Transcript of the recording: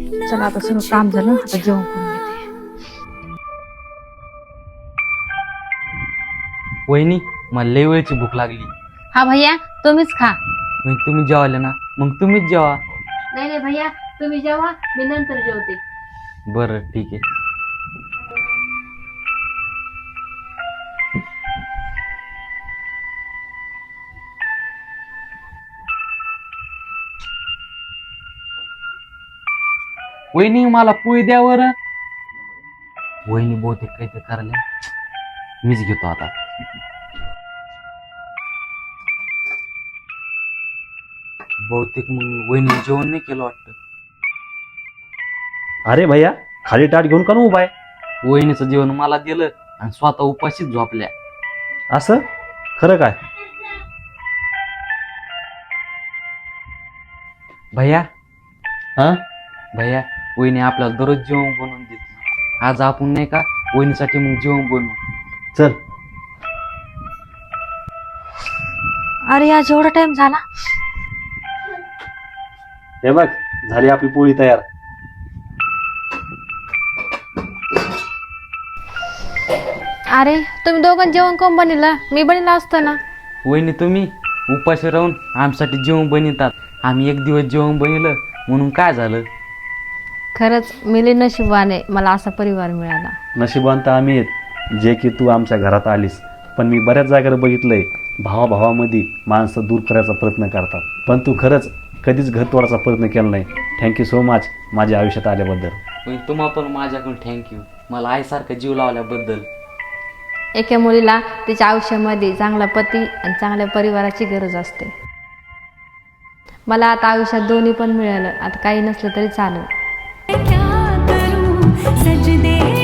चला आता सगळं काम झालं, आता जेवण करून घेते. वहिनी, मला लय वेळची भूक लागली. हा भैया, तुम्हीच खा. वहिनी, तुम्हीच जेवाले ना, मग तुम्हीच जेवा. नाही नाही भैया, तुम्ही जेवा, मी नंतर जेवते. बरं ठीक आहे. वहिनी, मला पोळी द्या बरं. वहिनी बहुतेक काहीतरी करायला, मीच घेतो आता. बहुतेक मग वहिनी जेवण नाही केलं वाटतं. अरे भैया, खाली ताट घेऊन का ना उभा आहे? वहिनीचं जेवण मला दिलं आणि स्वतः उपाशीच झोपल्या. असं खरं काय? भैया, हा, भैया, वहिनी आपल्याला दररोज जेवण बनवून देते. आज आपण नाही का वहिनीसाठी मग जेवण बनवू. चल. अरे आज एवढा टाइम झाला. हे बघ, झाली आपली पोळी तयार. अरे तुम्ही दोघं जेवण कोण बनलं? मी बनला असतं ना. वहिनी, तुम्ही उपाशी राहून आमच्यासाठी जेवण बनवतात. आम्ही एक दिवस जेवण बनवलं म्हणून काय झालं. खरंच मी लय नशिबाने मला असा परिवार मिळाला. नशिबान तर आम्ही आहेत जे की तू आमच्या घरात आलीस. पण मी बऱ्याच जागेवर बघितलंय, भावाभावामध्ये माणसं दूर करायचा प्रयत्न करतात, पण तू खरंच कधीच घर तोडायचा प्रयत्न केला नाही. थँक्यू सो मच माझ्या आयुष्यात आल्याबद्दल. वहिनी, तुम्हा पण माझ्याकडून थँक्यू, मला आईसारखं जीव लावल्याबद्दल. एका मुलीला तिच्या आयुष्यामध्ये चांगला पती आणि चांगल्या परिवाराची गरज असते. मला आता आयुष्यात दोन्ही पण मिळालं. आता काही नसलं तरी चालेल. क्या करूं सजदे